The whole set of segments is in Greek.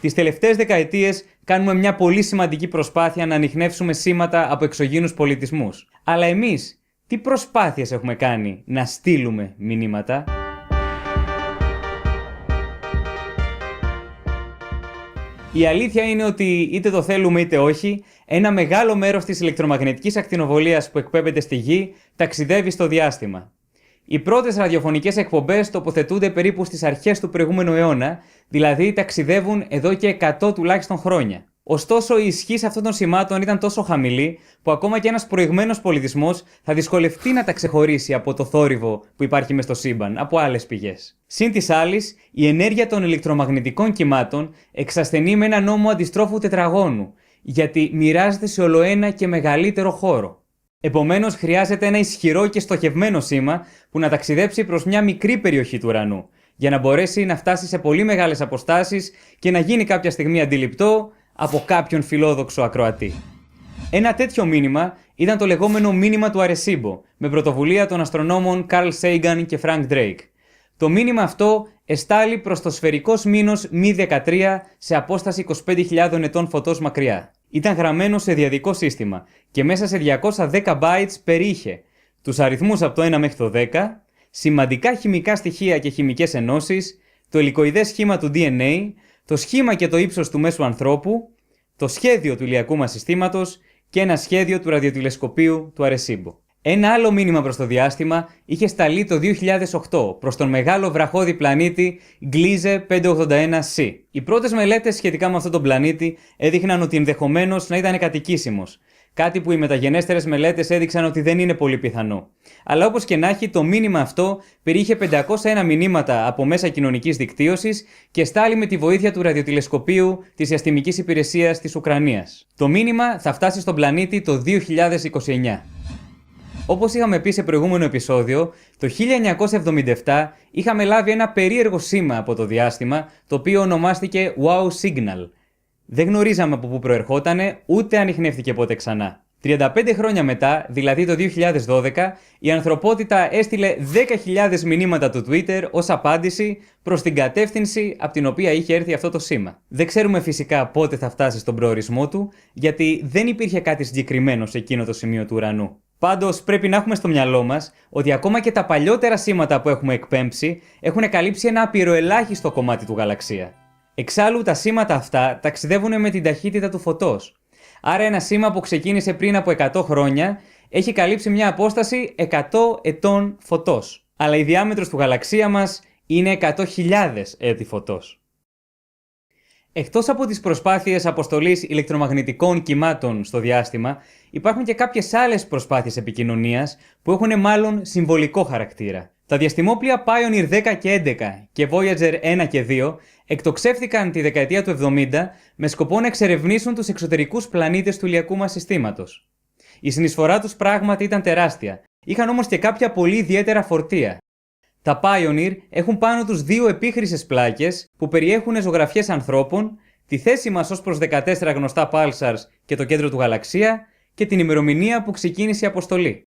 Τις τελευταίες δεκαετίες κάνουμε μια πολύ σημαντική προσπάθεια να ανιχνεύσουμε σήματα από εξωγήινους πολιτισμούς. Αλλά εμείς, τι προσπάθειες έχουμε κάνει να στείλουμε μηνύματα? Η αλήθεια είναι ότι είτε το θέλουμε είτε όχι, ένα μεγάλο μέρος της ηλεκτρομαγνητικής ακτινοβολίας που εκπέμπεται στη Γη ταξιδεύει στο διάστημα. Οι πρώτες ραδιοφωνικές εκπομπές τοποθετούνται περίπου στις αρχές του προηγούμενου αιώνα, δηλαδή ταξιδεύουν εδώ και 100 τουλάχιστον χρόνια. Ωστόσο, η ισχύς αυτών των σημάτων ήταν τόσο χαμηλή, που ακόμα και ένας προηγμένος πολιτισμός θα δυσκολευτεί να τα ξεχωρίσει από το θόρυβο που υπάρχει μες στο σύμπαν, από άλλες πηγές. Συν της άλλης, η ενέργεια των ηλεκτρομαγνητικών κυμάτων εξασθενεί με ένα νόμο αντιστρόφου τετραγώνου, γιατί μοιράζεται σε ολοένα και μεγαλύτερο χώρο. Επομένως, χρειάζεται ένα ισχυρό και στοχευμένο σήμα που να ταξιδέψει προς μια μικρή περιοχή του ουρανού, για να μπορέσει να φτάσει σε πολύ μεγάλες αποστάσεις και να γίνει κάποια στιγμή αντιληπτό από κάποιον φιλόδοξο ακροατή. Ένα τέτοιο μήνυμα ήταν το λεγόμενο μήνυμα του Αρεσίμπο, με πρωτοβουλία των αστρονόμων Carl Sagan και Frank Drake. Το μήνυμα αυτό εστάλει προς το σφαιρικός μήνος Μη 13 σε απόσταση 25.000 ετών φωτός μακριά. Ήταν γραμμένο σε διαδικό σύστημα και μέσα σε 210 bytes περιείχε τους αριθμούς από το 1 μέχρι το 10, σημαντικά χημικά στοιχεία και χημικές ενώσεις, το υλικοειδές σχήμα του DNA, το σχήμα και το ύψος του μέσου ανθρώπου, το σχέδιο του ηλιακού μας συστήματος και ένα σχέδιο του ραδιοτηλεσκοπίου του Αρεσίμπο. Ένα άλλο μήνυμα προς το διάστημα είχε σταλεί το 2008 προς τον μεγάλο βραχώδη πλανήτη Gliese 581c. Οι πρώτες μελέτες σχετικά με αυτόν τον πλανήτη έδειχναν ότι ενδεχομένως να ήταν κατοικήσιμος, κάτι που οι μεταγενέστερες μελέτες έδειξαν ότι δεν είναι πολύ πιθανό. Αλλά όπως και να έχει, το μήνυμα αυτό περιείχε 501 μηνύματα από μέσα κοινωνικής δικτύωσης και στάλει με τη βοήθεια του ραδιοτηλεσκοπίου της Διαστημικής Υπηρεσίας της Ουκρανίας. Το μήνυμα θα φτάσει στον πλανήτη το 2029. Όπως είχαμε πει σε προηγούμενο επεισόδιο, το 1977 είχαμε λάβει ένα περίεργο σήμα από το διάστημα, το οποίο ονομάστηκε Wow Signal. Δεν γνωρίζαμε από πού προερχότανε, ούτε ανιχνεύτηκε ποτέ ξανά. 35 χρόνια μετά, δηλαδή το 2012, η ανθρωπότητα έστειλε 10.000 μηνύματα του Twitter ως απάντηση προς την κατεύθυνση από την οποία είχε έρθει αυτό το σήμα. Δεν ξέρουμε φυσικά πότε θα φτάσει στον προορισμό του, γιατί δεν υπήρχε κάτι συγκεκριμένο σε εκείνο το σημείο του ουρανού. Πάντως, πρέπει να έχουμε στο μυαλό μας ότι ακόμα και τα παλιότερα σήματα που έχουμε εκπέμψει έχουν καλύψει ένα απειροελάχιστο κομμάτι του γαλαξία. Εξάλλου, τα σήματα αυτά ταξιδεύουν με την ταχύτητα του φωτός. Άρα, ένα σήμα που ξεκίνησε πριν από 100 χρόνια έχει καλύψει μια απόσταση 100 ετών φωτός. Αλλά η διάμετρος του γαλαξία μας είναι 100.000 έτη φωτός. Εκτός από τις προσπάθειες αποστολής ηλεκτρομαγνητικών κυμάτων στο διάστημα, υπάρχουν και κάποιες άλλες προσπάθειες επικοινωνίας που έχουν μάλλον συμβολικό χαρακτήρα. Τα διαστημόπλια Pioneer 10 και 11 και Voyager 1 και 2 εκτοξεύθηκαν τη δεκαετία του 70 με σκοπό να εξερευνήσουν τους εξωτερικούς πλανήτες του ηλιακού μας συστήματος. Η συνεισφορά τους πράγματι ήταν τεράστια, είχαν όμως και κάποια πολύ ιδιαίτερα φορτία. Τα Pioneer έχουν πάνω τους δύο επίχρησες πλάκες που περιέχουν ζωγραφιές ανθρώπων, τη θέση μας ως προς 14 γνωστά pulsars και το κέντρο του γαλαξία και την ημερομηνία που ξεκίνησε η αποστολή.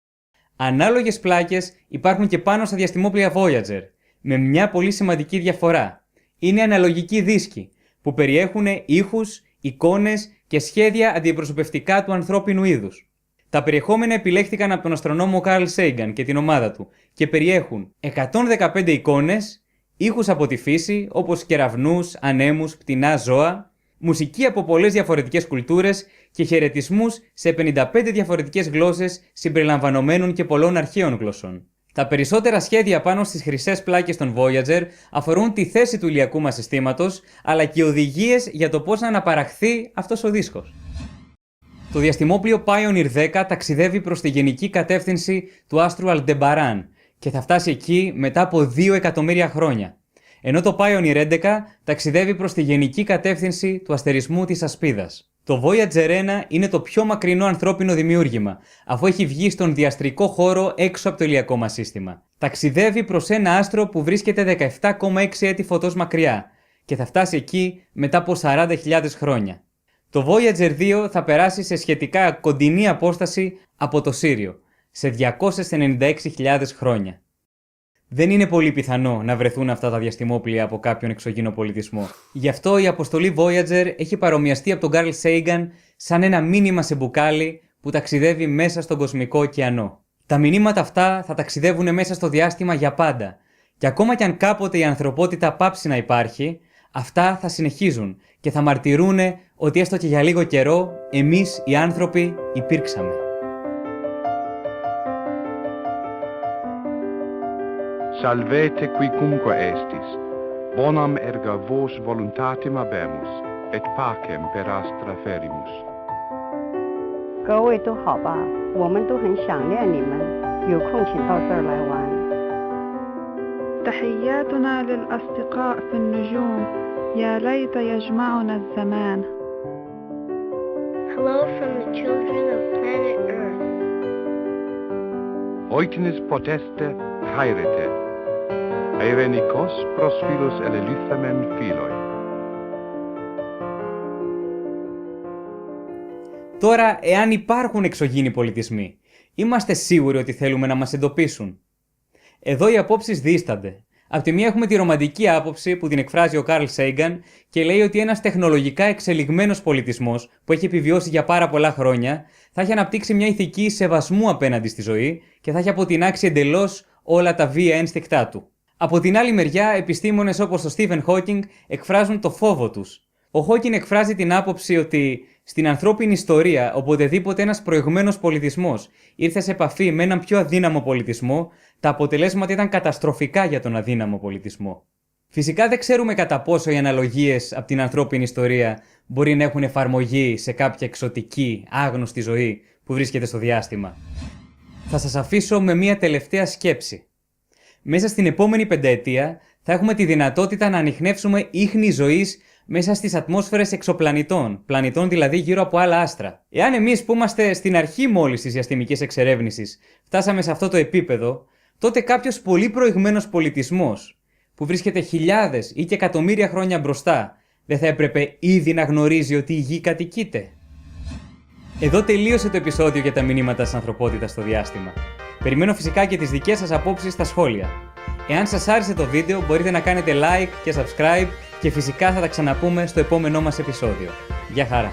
Ανάλογες πλάκες υπάρχουν και πάνω στα διαστημόπλια Voyager, με μια πολύ σημαντική διαφορά. Είναι αναλογικοί δίσκοι που περιέχουν ήχους, εικόνες και σχέδια αντιπροσωπευτικά του ανθρώπινου είδους. Τα περιεχόμενα επιλέχθηκαν από τον αστρονόμο Carl Sagan και την ομάδα του και περιέχουν 115 εικόνες, ήχους από τη φύση όπως κεραυνούς, ανέμους, πτηνά ζώα, μουσική από πολλές διαφορετικές κουλτούρες και χαιρετισμούς σε 55 διαφορετικές γλώσσες συμπεριλαμβανομένων και πολλών αρχαίων γλωσσών. Τα περισσότερα σχέδια πάνω στις χρυσές πλάκες των Voyager αφορούν τη θέση του ηλιακού μας συστήματος, αλλά και οδηγίες για το πώς να αναπαραχθεί αυτός ο δίσκος. Το διαστημόπλιο Pioneer 10 ταξιδεύει προς τη γενική κατεύθυνση του άστρου Aldebaran και θα φτάσει εκεί μετά από 2 εκατομμύρια χρόνια. Ενώ το Pioneer 11 ταξιδεύει προς τη γενική κατεύθυνση του αστερισμού της Ασπίδας. Το Voyager 1 είναι το πιο μακρινό ανθρώπινο δημιούργημα, αφού έχει βγει στον διαστρικό χώρο έξω από το ηλιακό μας σύστημα. Ταξιδεύει προς ένα άστρο που βρίσκεται 17,6 έτη φωτός μακριά και θα φτάσει εκεί μετά από 40.000 χρόνια. Το Voyager 2 θα περάσει σε σχετικά κοντινή απόσταση από το Σύριο, σε 296.000 χρόνια. Δεν είναι πολύ πιθανό να βρεθούν αυτά τα διαστημόπλοια από κάποιον εξωγήινο πολιτισμό. Γι' αυτό η αποστολή Voyager έχει παρομοιαστεί από τον Carl Sagan σαν ένα μήνυμα σε μπουκάλι που ταξιδεύει μέσα στον κοσμικό ωκεανό. Τα μηνύματα αυτά θα ταξιδεύουν μέσα στο διάστημα για πάντα. Και ακόμα κι αν κάποτε η ανθρωπότητα πάψει να υπάρχει, αυτά θα συνεχίζουν και θα μαρτυρούνε ότι έστω και για λίγο καιρό εμείς οι άνθρωποι υπήρξαμε. Salvete quicunque estis, bonam erga vos voluntatem habemus, et pacem per astra ferimus. 各位都好吧，我们都很想念你们，有空请到这儿来玩。تحياتنا للأصدقاء في النجوم يا ليت يجمعنا الزمان. Hello from the children of planet Earth. Oitinis poteste haerete, aerenikos pros philos elelithamen philoi. Τώρα, εάν υπάρχουν εξωγήινοι πολιτισμοί, είμαστε σίγουροι ότι θέλουμε να μας εντοπίσουν? Εδώ οι απόψεις δίστανται. Απ' τη μία έχουμε τη ρομαντική άποψη που την εκφράζει ο Carl Sagan και λέει ότι ένας τεχνολογικά εξελιγμένος πολιτισμός που έχει επιβιώσει για πάρα πολλά χρόνια θα έχει αναπτύξει μια ηθική σεβασμού απέναντι στη ζωή και θα έχει αποτινάξει εντελώς όλα τα βία ένστικτά του. Από την άλλη μεριά, επιστήμονες όπως ο Stephen Hawking εκφράζουν το φόβο τους. Ο Hawking εκφράζει την άποψη ότι στην ανθρώπινη ιστορία, οποτεδήποτε ένας προηγμένος πολιτισμός ήρθε σε επαφή με έναν πιο αδύναμο πολιτισμό, τα αποτελέσματα ήταν καταστροφικά για τον αδύναμο πολιτισμό. Φυσικά δεν ξέρουμε κατά πόσο οι αναλογίες από την ανθρώπινη ιστορία μπορεί να έχουν εφαρμογή σε κάποια εξωτική, άγνωστη ζωή που βρίσκεται στο διάστημα. Θα σας αφήσω με μία τελευταία σκέψη. Μέσα στην επόμενη πενταετία θα έχουμε τη δυνατότητα να ανιχνεύσουμε ίχνη ζωής μέσα στις ατμόσφαιρες εξωπλανητών, πλανητών δηλαδή γύρω από άλλα άστρα. Εάν εμείς που είμαστε στην αρχή μόλις της διαστημικής εξερεύνησης φτάσαμε σε αυτό το επίπεδο, τότε κάποιος πολύ προηγμένος πολιτισμός που βρίσκεται χιλιάδες ή και εκατομμύρια χρόνια μπροστά δεν θα έπρεπε ήδη να γνωρίζει ότι η Γη κατοικείται? Εδώ τελείωσε το επεισόδιο για τα μηνύματα της ανθρωπότητας στο διάστημα. Περιμένω φυσικά και τις δικές σας απόψεις στα σχόλια. Εάν σας άρεσε το βίντεο μπορείτε να κάνετε like και subscribe και φυσικά θα τα ξαναπούμε στο επόμενό μας επεισόδιο. Γεια χαρά!